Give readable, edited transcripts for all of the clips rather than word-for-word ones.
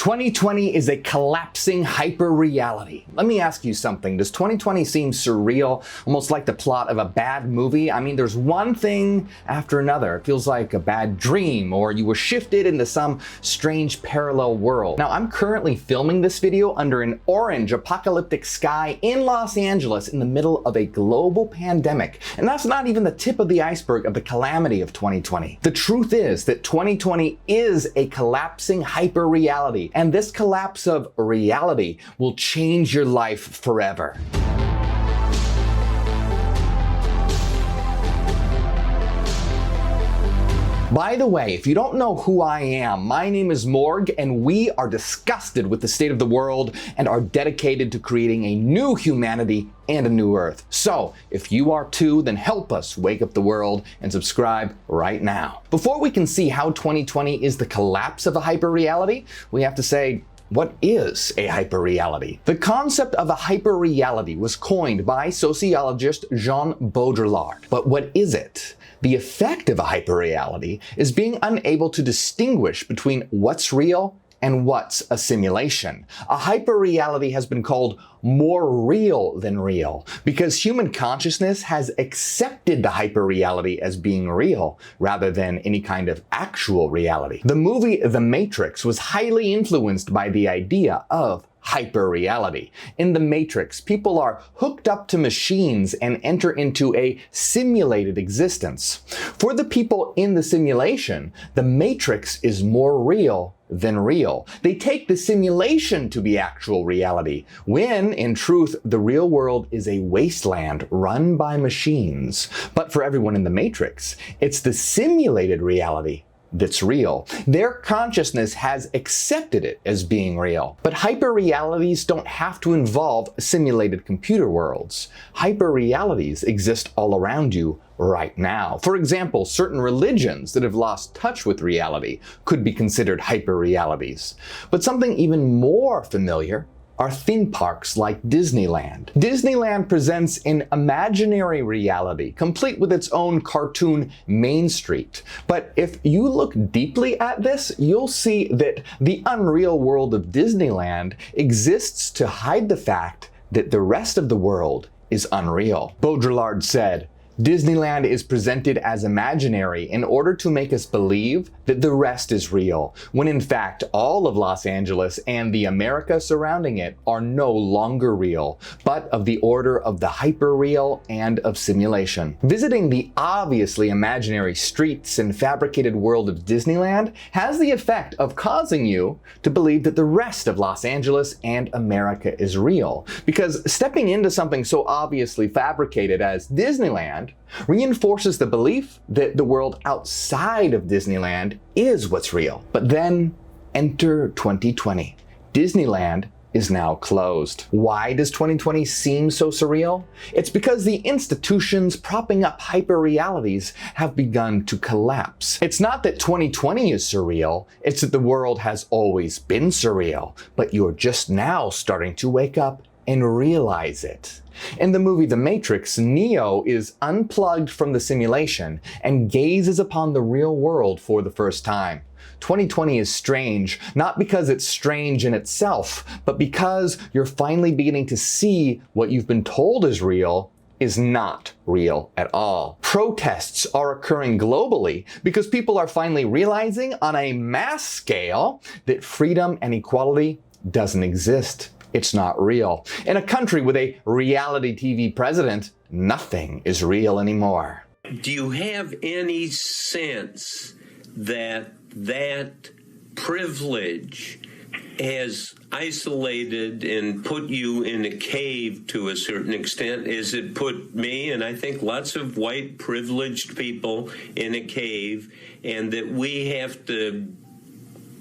2020 is a collapsing hyper-reality. Let me ask you something. Does 2020 seem surreal, almost like the plot of a bad movie? I mean, there's one thing after another. It feels like a bad dream, or you were shifted into some strange parallel world. Now, I'm currently filming this video under an orange apocalyptic sky in Los Angeles in the middle of a global pandemic. And that's not even the tip of the iceberg of the calamity of 2020. The truth is that 2020 is a collapsing hyper-reality. And this collapse of reality will change your life forever. By the way, if you don't know who I am, my name is Morgue, and we are disgusted with the state of the world and are dedicated to creating a new humanity and a new earth. So, if you are too, then help us wake up the world and subscribe right now. Before we can see how 2020 is the collapse of a hyper-reality, we have to say, what is a hyperreality? The concept of a hyperreality was coined by sociologist Jean Baudrillard. But what is it? The effect of a hyperreality is being unable to distinguish between what's real and what's a simulation. A hyperreality has been called more real than real because human consciousness has accepted the hyperreality as being real rather than any kind of actual reality. The movie The Matrix was highly influenced by the idea of hyperreality. In The Matrix, people are hooked up to machines and enter into a simulated existence. For the people in the simulation, the Matrix is more real than real. They take the simulation to be actual reality, when, in truth, the real world is a wasteland run by machines. But for everyone in the Matrix, it's the simulated reality that's real. Their consciousness has accepted it as being real. But hyperrealities don't have to involve simulated computer worlds. Hyperrealities exist all around you right now. For example, certain religions that have lost touch with reality could be considered hyperrealities. But something even more familiar are theme parks like Disneyland. Disneyland presents an imaginary reality, complete with its own cartoon Main Street. But if you look deeply at this, you'll see that the unreal world of Disneyland exists to hide the fact that the rest of the world is unreal. Baudrillard said, "Disneyland is presented as imaginary in order to make us believe that the rest is real, when in fact all of Los Angeles and the America surrounding it are no longer real, but of the order of the hyperreal and of simulation." Visiting the obviously imaginary streets and fabricated world of Disneyland has the effect of causing you to believe that the rest of Los Angeles and America is real, because stepping into something so obviously fabricated as Disneyland reinforces the belief that the world outside of Disneyland is what's real. But then enter 2020. Disneyland is now closed. Why does 2020 seem so surreal? It's because the institutions propping up hyperrealities have begun to collapse. It's not that 2020 is surreal, it's that the world has always been surreal, but you're just now starting to wake up and realize it. In the movie The Matrix, Neo is unplugged from the simulation and gazes upon the real world for the first time. 2020 is strange, not because it's strange in itself, but because you're finally beginning to see what you've been told is real is not real at all. Protests are occurring globally because people are finally realizing on a mass scale that freedom and equality doesn't exist. It's not real. In a country with a reality TV president, nothing is real anymore. Do you have any sense that that privilege has isolated and put you in a cave to a certain extent, as it put me and I think lots of white privileged people in a cave, and that we have to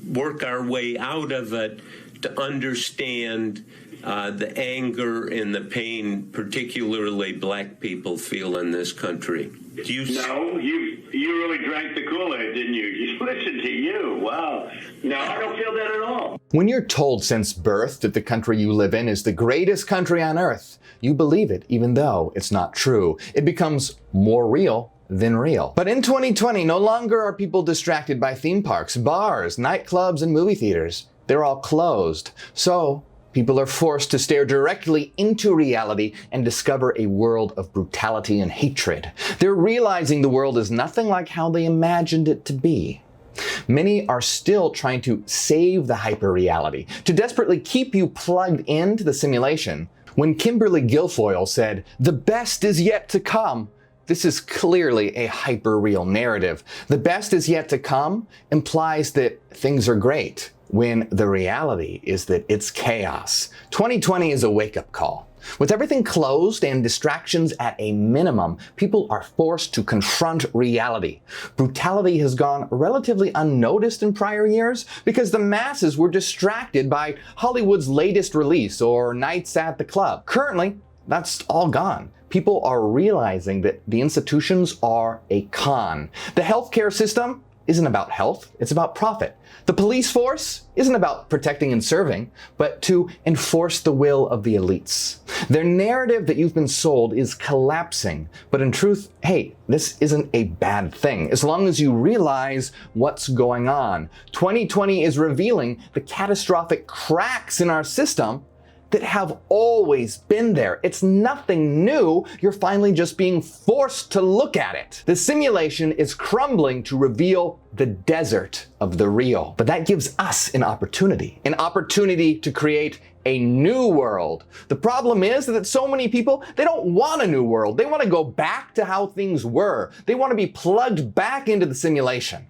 work our way out of it to understand the anger and the pain particularly black people feel in this country? No, you really drank the Kool-Aid, didn't you? Listen to you. Wow. No, I don't feel that at all. When you're told since birth that the country you live in is the greatest country on earth, you believe it even though it's not true. It becomes more real than real. But in 2020, no longer are people distracted by theme parks, bars, nightclubs, and movie theaters. they're all closed. So people are forced to stare directly into reality and discover a world of brutality and hatred. They're realizing the world is nothing like how they imagined it to be. Many are still trying to save the hyperreality, to desperately keep you plugged into the simulation. When Kimberly Guilfoyle said, "The best is yet to come," this is clearly a hyper-real narrative. The best is yet to come implies that things are great, when the reality is that it's chaos. 2020 is a wake-up call. With everything closed and distractions at a minimum, people are forced to confront reality. Brutality has gone relatively unnoticed in prior years because the masses were distracted by Hollywood's latest release or nights at the club. Currently, that's all gone. People are realizing that the institutions are a con. The healthcare system isn't about health, it's about profit. The police force isn't about protecting and serving, but to enforce the will of the elites. Their narrative that you've been sold is collapsing, but in truth, hey, this isn't a bad thing, as long as you realize what's going on. 2020 is revealing the catastrophic cracks in our system that have always been there. It's nothing new. You're finally just being forced to look at it. The simulation is crumbling to reveal the desert of the real. But that gives us an opportunity to create a new world. The problem is that so many people, they don't want a new world. They want to go back to how things were. They want to be plugged back into the simulation.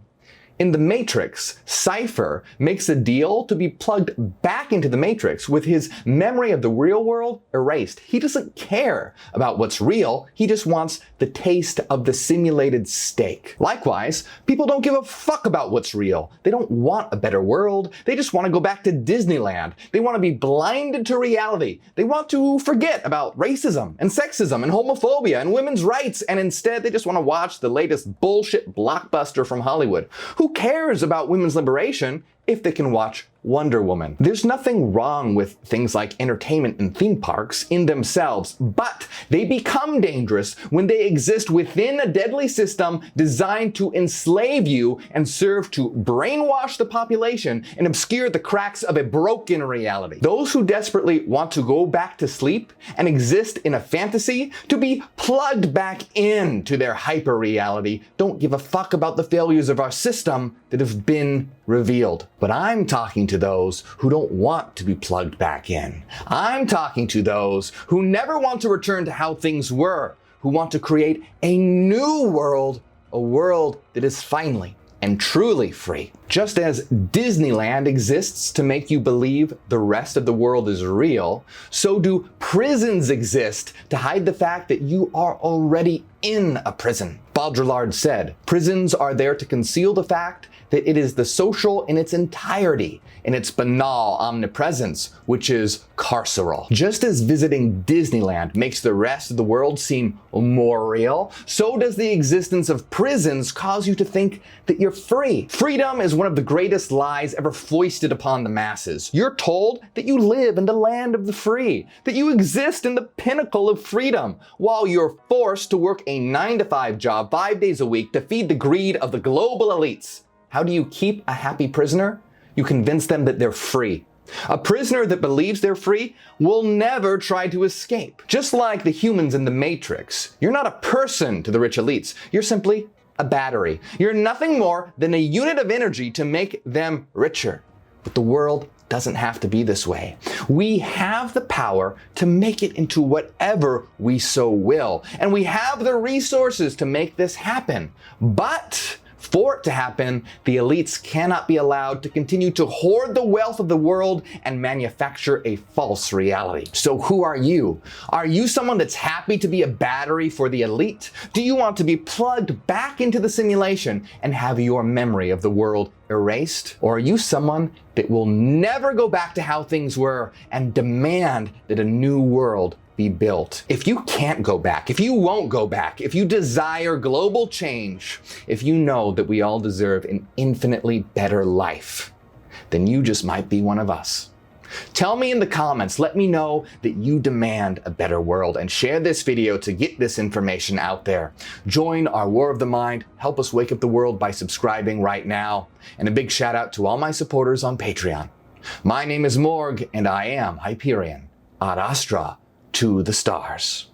In The Matrix, Cypher makes a deal to be plugged back into the Matrix with his memory of the real world erased. He doesn't care about what's real, he just wants the taste of the simulated steak. Likewise, people don't give a fuck about what's real. They don't want a better world, they just want to go back to Disneyland. They want to be blinded to reality. They want to forget about racism and sexism and homophobia and women's rights, and instead they just want to watch the latest bullshit blockbuster from Hollywood. Who cares about women's liberation if they can watch Wonder Woman? There's nothing wrong with things like entertainment and theme parks in themselves, but they become dangerous when they exist within a deadly system designed to enslave you and serve to brainwash the population and obscure the cracks of a broken reality. Those who desperately want to go back to sleep and exist in a fantasy to be plugged back into their hyper-reality don't give a fuck about the failures of our system that have been revealed. But I'm talking to those who don't want to be plugged back in. I'm talking to those who never want to return to how things were, who want to create a new world, a world that is finally and truly free. Just as Disneyland exists to make you believe the rest of the world is real, so do prisons exist to hide the fact that you are already in a prison. Baudrillard said, "Prisons are there to conceal the fact that it is the social in its entirety, in its banal omnipresence, which is carceral." Just as visiting Disneyland makes the rest of the world seem more real, so does the existence of prisons cause you to think that you're free. Freedom is one of the greatest lies ever foisted upon the masses. You're told that you live in the land of the free, that you exist in the pinnacle of freedom, while you're forced to work a 9-to-5 job 5 days a week to feed the greed of the global elites. How do you keep a happy prisoner? You convince them that they're free. A prisoner that believes they're free will never try to escape. Just like the humans in the Matrix, you're not a person to the rich elites. You're simply a battery. You're nothing more than a unit of energy to make them richer. But the world doesn't have to be this way. We have the power to make it into whatever we so will, and we have the resources to make this happen. But for it to happen, the elites cannot be allowed to continue to hoard the wealth of the world and manufacture a false reality. So who are you? Are you someone that's happy to be a battery for the elite? Do you want to be plugged back into the simulation and have your memory of the world erased? Or are you someone that will never go back to how things were and demand that a new world be built? If you can't go back, if you won't go back, if you desire global change, if you know that we all deserve an infinitely better life, then you just might be one of us. Tell me in the comments, let me know that you demand a better world, and share this video to get this information out there. Join our War of the Mind, help us wake up the world by subscribing right now, and a big shout out to all my supporters on Patreon. My name is Morgue, and I am Hyperion. Ad Astra to the stars.